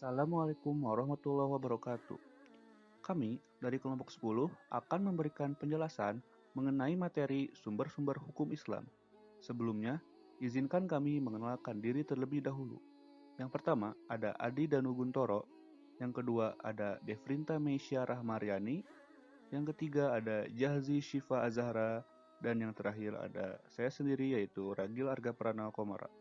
Assalamualaikum warahmatullahi wabarakatuh. Kami dari kelompok 10 akan memberikan penjelasan mengenai materi sumber-sumber hukum Islam. Sebelumnya, izinkan kami mengenalkan diri terlebih dahulu. Yang pertama ada Adi Danuguntoro, yang kedua ada Devrinta Meisya Rahmaryani, yang ketiga ada Jahzi Syifa Azahra, dan yang terakhir ada saya sendiri yaitu Ragil Arga Prana Komara.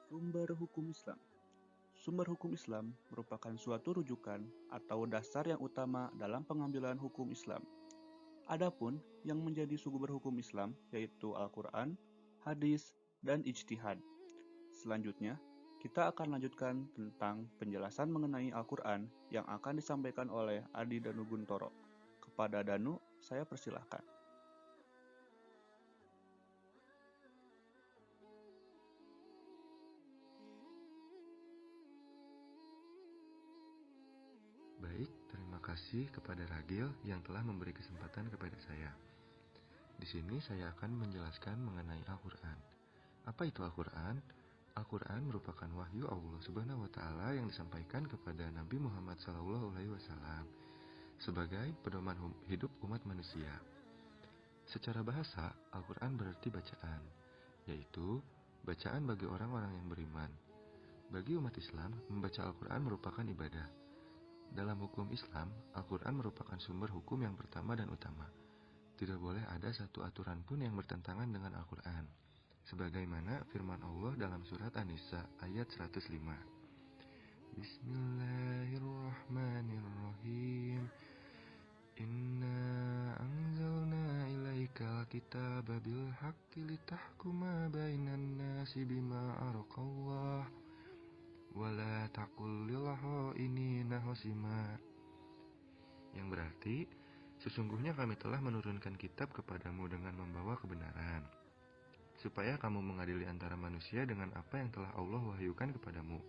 Sumber hukum Islam. Sumber hukum Islam merupakan suatu rujukan atau dasar yang utama dalam pengambilan hukum Islam. Adapun yang menjadi sumber hukum Islam yaitu Al-Quran, hadis, dan ijtihad. Selanjutnya, kita akan lanjutkan tentang penjelasan mengenai Al-Quran yang akan disampaikan oleh Adi Danuguntoro. Kepada Danu, saya persilahkan. Baik, terima kasih kepada Ragil yang telah memberi kesempatan kepada saya. Di sini saya akan menjelaskan mengenai Al-Quran. Apa itu Al-Quran? Al-Quran merupakan wahyu Allah Subhanahu wa Ta'ala yang disampaikan kepada Nabi Muhammad SAW sebagai pedoman hidup umat manusia. Secara bahasa, Al-Quran berarti bacaan, yaitu bacaan bagi orang-orang yang beriman. Bagi umat Islam, membaca Al-Quran merupakan ibadah. Dalam hukum Islam, Al-Quran merupakan sumber hukum yang pertama dan utama. Tidak boleh ada satu aturan pun yang bertentangan dengan Al-Quran. Sebagaimana firman Allah dalam surat An-Nisa ayat 105. Bismillahirrahmanirrahim. Inna anzalna ilaikal kitaba bil haqqi litahkuma bainan nasi bima araqallah. Wala taqul lil kha'inina khasima. Yang berarti, sesungguhnya kami telah menurunkan kitab kepadamu dengan membawa kebenaran, supaya kamu mengadili antara manusia dengan apa yang telah Allah wahyukan kepadamu.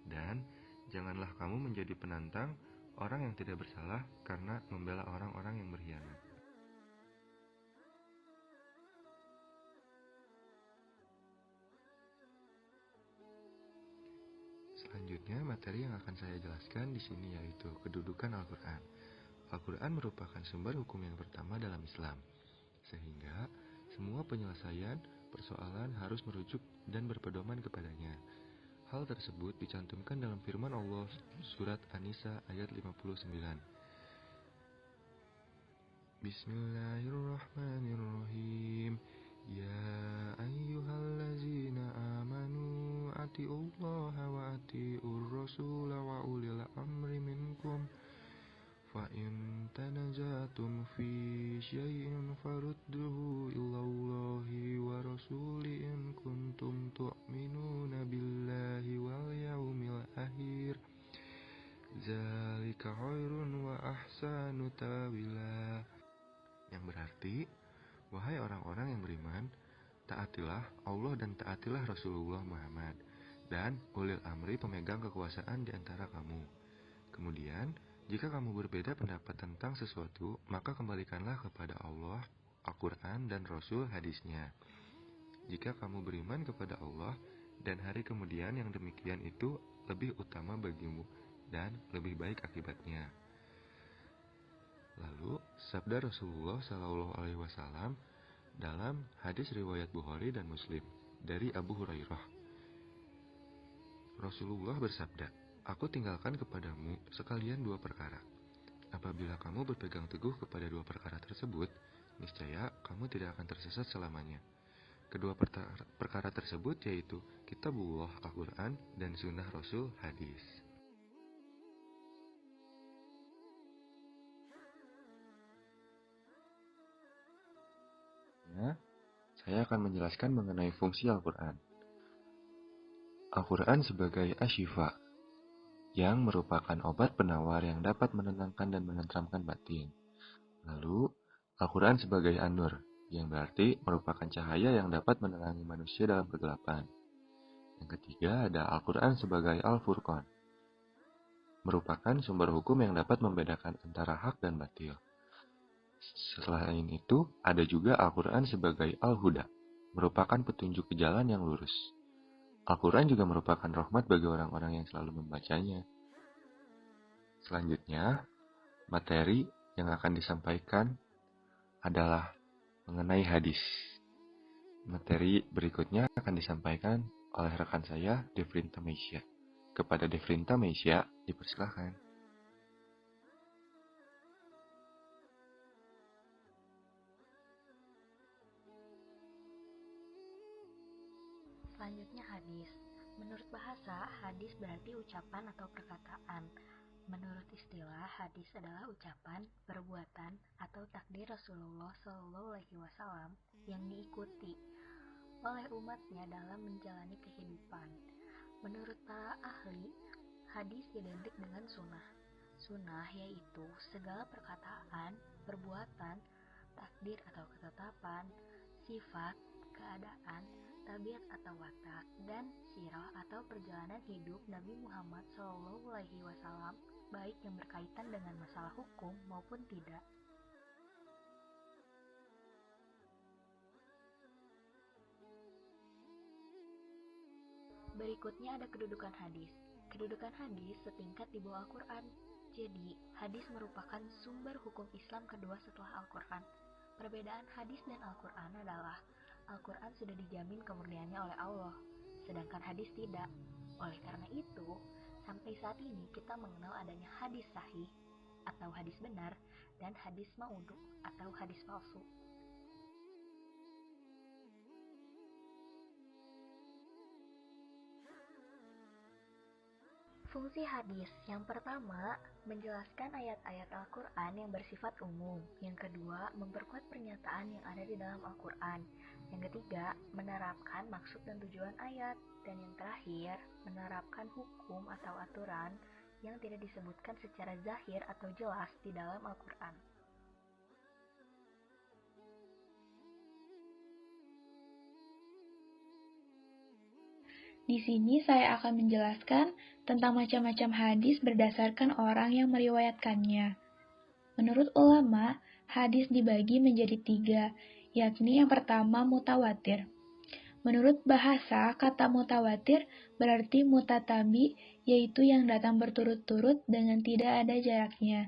Dan janganlah kamu menjadi penantang orang yang tidak bersalah karena membela orang-orang yang berkhianat. Selanjutnya, materi yang akan saya jelaskan di sini yaitu kedudukan Al-Quran. Al-Quran merupakan sumber hukum yang pertama dalam Islam, sehingga semua penyelesaian persoalan harus merujuk dan berpedoman kepadanya. Hal tersebut dicantumkan dalam firman Allah surat An-Nisa ayat 59. Bismillahirrahmanirrahim. Ya ayyuhallazina amanu atiullaha wa atiur rasula wa ulil amri minkum. Fa in tanazatum fi syai'in farudduhu ilallahi wa rasuli in kuntum tu'minuna billahi wal yaumil akhir. Zalika khairun wa ahsanu tawila. Yang berarti, wahai orang-orang yang beriman, taatilah Allah dan taatilah Rasulullah Muhammad dan ulil amri pemegang kekuasaan di antara kamu. Kemudian, jika kamu berbeda pendapat tentang sesuatu, maka kembalikanlah kepada Allah, Al-Quran, dan Rasul hadisnya. Jika kamu beriman kepada Allah dan hari kemudian, yang demikian itu lebih utama bagimu dan lebih baik akibatnya. Lalu, sabda Rasulullah SAW dalam hadis riwayat Bukhari dan Muslim dari Abu Hurairah. Rasulullah bersabda, "Aku tinggalkan kepadamu sekalian dua perkara. Apabila kamu berpegang teguh kepada dua perkara tersebut, niscaya kamu tidak akan tersesat selamanya." Kedua perkara tersebut yaitu Kitabullah Al-Quran dan Sunnah Rasul hadis. Saya akan menjelaskan mengenai fungsi Al-Quran. Al-Quran sebagai asyifa, yang merupakan obat penawar yang dapat menenangkan dan menenteramkan batin. Lalu, Al-Quran sebagai an-nur, yang berarti merupakan cahaya yang dapat menerangi manusia dalam kegelapan. Yang ketiga ada Al-Quran sebagai Al-Furqan, merupakan sumber hukum yang dapat membedakan antara hak dan batil. Selain itu, ada juga Al-Quran sebagai Al-Huda, merupakan petunjuk ke jalan yang lurus. Al-Quran juga merupakan rahmat bagi orang-orang yang selalu membacanya. Selanjutnya, materi yang akan disampaikan adalah mengenai hadis. Materi berikutnya akan disampaikan oleh rekan saya, Devrinta Meisya. Kepada Devrinta Meisya, dipersilakan. Selanjutnya hadis. Menurut bahasa, hadis berarti ucapan atau perkataan. Menurut istilah, hadis adalah ucapan, perbuatan, atau takdir Rasulullah SAW yang diikuti oleh umatnya dalam menjalani kehidupan. Menurut para ahli, hadis identik dengan sunnah. Sunnah yaitu segala perkataan, perbuatan, takdir atau ketetapan, sifat, keadaan, tabiat atau watak, dan sirah atau perjalanan hidup Nabi Muhammad SAW, baik yang berkaitan dengan masalah hukum maupun tidak. Berikutnya ada kedudukan hadis. Kedudukan hadis setingkat di bawah Al-Quran. Jadi, hadis merupakan sumber hukum Islam kedua setelah Al-Quran. Perbedaan hadis dan Al-Quran adalah Al-Quran sudah dijamin kemurniannya oleh Allah, sedangkan hadis tidak. Oleh karena itu, sampai saat ini kita mengenal adanya hadis sahih atau hadis benar dan hadis maudu atau hadis palsu. Fungsi hadis. Yang pertama, menjelaskan ayat-ayat Al-Quran yang bersifat umum. Yang kedua, memperkuat pernyataan yang ada di dalam Al-Quran. Yang ketiga, menerapkan maksud dan tujuan ayat. Dan yang terakhir, menerapkan hukum atau aturan yang tidak disebutkan secara zahir atau jelas di dalam Al-Quran. Di sini saya akan menjelaskan tentang macam-macam hadis berdasarkan orang yang meriwayatkannya. Menurut ulama, hadis dibagi menjadi 3, yakni yang pertama mutawatir. Menurut bahasa, kata mutawatir berarti mutatabi, yaitu yang datang berturut-turut dengan tidak ada jaraknya.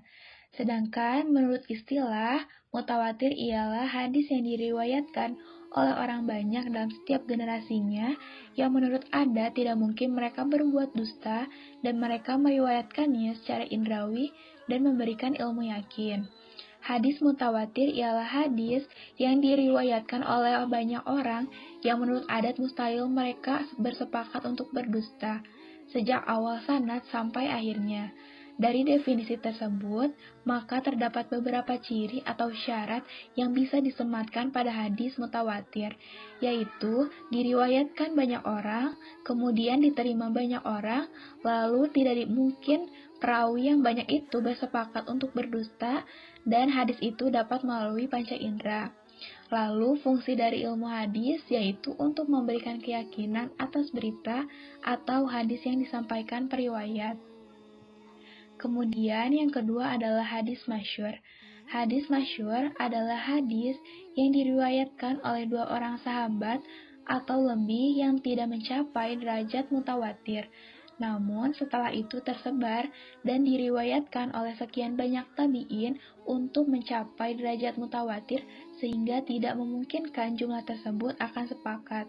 Sedangkan menurut istilah, mutawatir ialah hadis yang diriwayatkan oleh orang banyak dalam setiap generasinya, yang menurut ada tidak mungkin mereka berbuat dusta, dan mereka meriwayatkannya secara indrawi dan memberikan ilmu yakin. Hadis mutawatir ialah hadis yang diriwayatkan oleh banyak orang yang menurut adat mustahil mereka bersepakat untuk berdusta, sejak awal sanad sampai akhirnya. Dari definisi tersebut, maka terdapat beberapa ciri atau syarat yang bisa disematkan pada hadis mutawatir, yaitu diriwayatkan banyak orang, kemudian diterima banyak orang, lalu tidak mungkin perawi yang banyak itu bersepakat untuk berdusta, dan hadis itu dapat melalui panca indera. Lalu fungsi dari ilmu hadis yaitu untuk memberikan keyakinan atas berita atau hadis yang disampaikan periwayat. Kemudian yang kedua adalah hadis masyhur. Hadis masyhur adalah hadis yang diriwayatkan oleh 2 orang sahabat atau lebih yang tidak mencapai derajat mutawatir. Namun setelah itu tersebar dan diriwayatkan oleh sekian banyak tabi'in untuk mencapai derajat mutawatir sehingga tidak memungkinkan jumlah tersebut akan sepakat.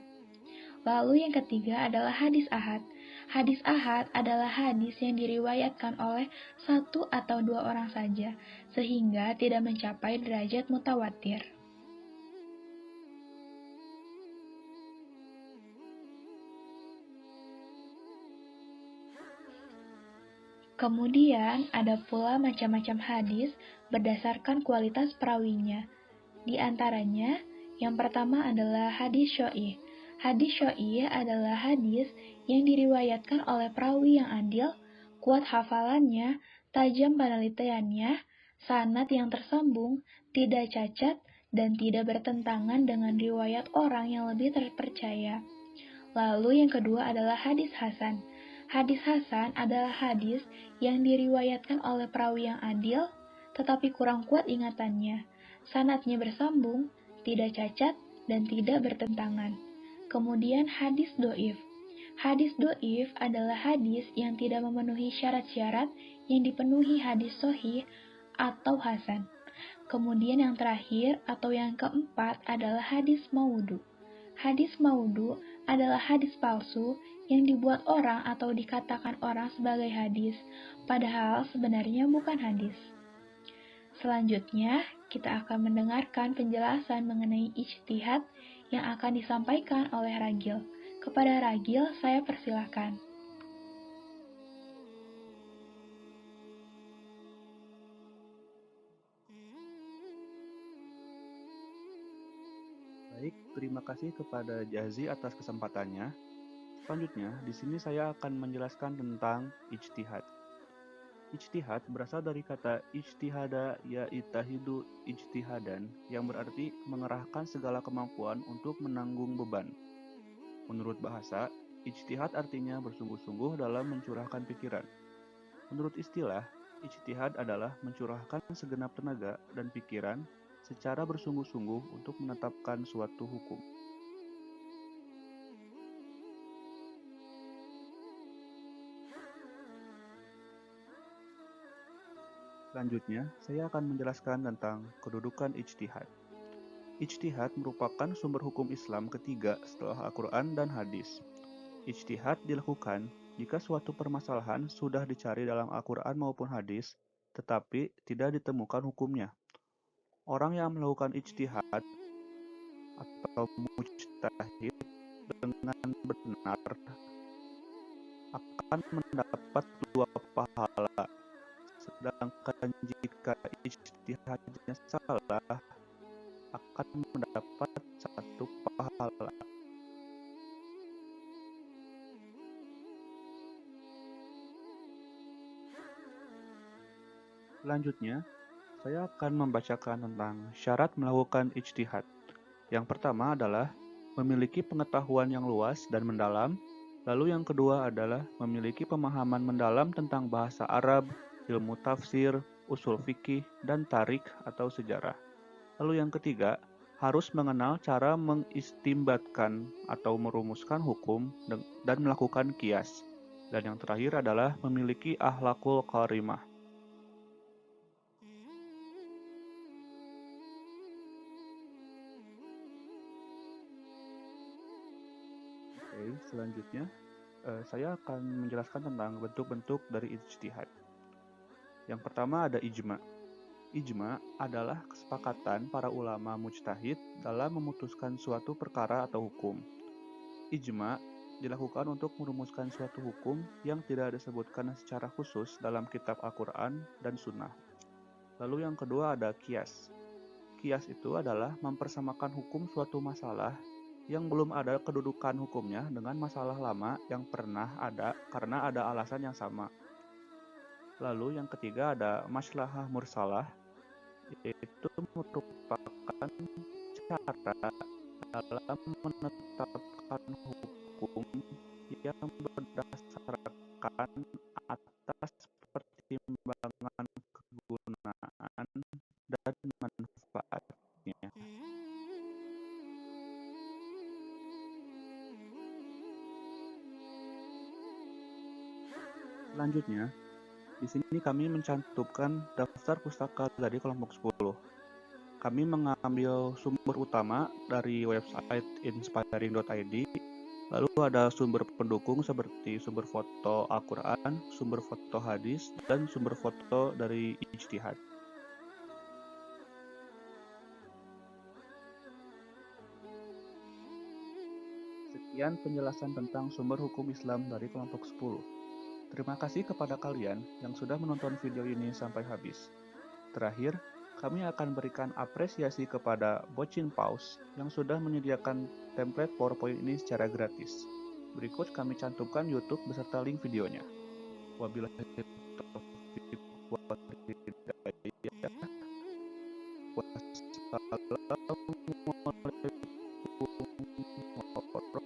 Lalu yang ketiga adalah hadis ahad. Hadis ahad adalah hadis yang diriwayatkan oleh 1 atau 2 orang saja, sehingga tidak mencapai derajat mutawatir. Kemudian ada pula macam-macam hadis berdasarkan kualitas perawinya. Di antaranya, yang pertama adalah hadis syoi'. Hadis syoi' adalah hadis yang diriwayatkan oleh perawi yang adil, kuat hafalannya, tajam penelitiannya, sanad yang tersambung, tidak cacat, dan tidak bertentangan dengan riwayat orang yang lebih terpercaya. Lalu yang kedua adalah hadis hasan. Hadis hasan adalah hadis yang diriwayatkan oleh perawi yang adil, tetapi kurang kuat ingatannya. Sanadnya bersambung, tidak cacat, dan tidak bertentangan. Kemudian hadis doif. Hadis doif adalah hadis yang tidak memenuhi syarat-syarat yang dipenuhi hadis sohih atau hasan. Kemudian yang terakhir atau yang keempat adalah hadis maudhu. Hadis maudhu adalah hadis palsu yang dibuat orang atau dikatakan orang sebagai hadis, padahal sebenarnya bukan hadis. Selanjutnya, kita akan mendengarkan penjelasan mengenai ijtihad yang akan disampaikan oleh Ragil. Kepada Ragil, saya persilahkan. Baik, terima kasih kepada Jazi atas kesempatannya. Selanjutnya, di sini saya akan menjelaskan tentang ijtihad. Ijtihad berasal dari kata ijtihada ya'itahidu ijtihadan yang berarti mengerahkan segala kemampuan untuk menanggung beban. Menurut bahasa, ijtihad artinya bersungguh-sungguh dalam mencurahkan pikiran. Menurut istilah, ijtihad adalah mencurahkan segenap tenaga dan pikiran secara bersungguh-sungguh untuk menetapkan suatu hukum. Selanjutnya, saya akan menjelaskan tentang kedudukan ijtihad. Ijtihad merupakan sumber hukum Islam ketiga setelah Al-Quran dan hadis. Ijtihad dilakukan jika suatu permasalahan sudah dicari dalam Al-Quran maupun hadis, tetapi tidak ditemukan hukumnya. Orang yang melakukan ijtihad atau mujtahid dengan benar akan mendapat 2 pahala. Sedangkan jika ijtihadnya salah, akan mendapat 1 pahala. Selanjutnya, saya akan membacakan tentang syarat melakukan ijtihad. Yang pertama adalah memiliki pengetahuan yang luas dan mendalam. Lalu yang kedua adalah memiliki pemahaman mendalam tentang bahasa Arab, ilmu tafsir, usul fikih, dan tarik atau sejarah. Lalu yang ketiga, harus mengenal cara mengistimbatkan atau merumuskan hukum dan melakukan qiyas. Dan yang terakhir adalah memiliki akhlakul karimah. Oke, selanjutnya saya akan menjelaskan tentang bentuk-bentuk dari ijtihad. Yang pertama ada ijma. Ijma adalah kesepakatan para ulama mujtahid dalam memutuskan suatu perkara atau hukum. Ijma dilakukan untuk merumuskan suatu hukum yang tidak disebutkan secara khusus dalam kitab Al-Quran dan Sunnah. Lalu yang kedua ada qiyas. Qiyas itu adalah mempersamakan hukum suatu masalah yang belum ada kedudukan hukumnya dengan masalah lama yang pernah ada karena ada alasan yang sama. Lalu yang ketiga ada maslahah mursalah, yaitu merupakan cara dalam menetapkan hukum yang berdasarkan atas pertimbangan kegunaan dan manfaatnya. Selanjutnya, di sini kami mencantumkan daftar pustaka dari kelompok 10. Kami mengambil sumber utama dari website inspiring.id, lalu ada sumber pendukung seperti sumber foto Al-Quran, sumber foto hadis, dan sumber foto dari ijtihad. Sekian penjelasan tentang sumber hukum Islam dari kelompok 10. Terima kasih kepada kalian yang sudah menonton video ini sampai habis. Terakhir, kami akan berikan apresiasi kepada Bocin Paus yang sudah menyediakan template PowerPoint ini secara gratis. Berikut kami cantumkan YouTube beserta link videonya. Wabillahi taufiq wal hidayah. Wassalamualaikum warahmatullahi wabarakatuh.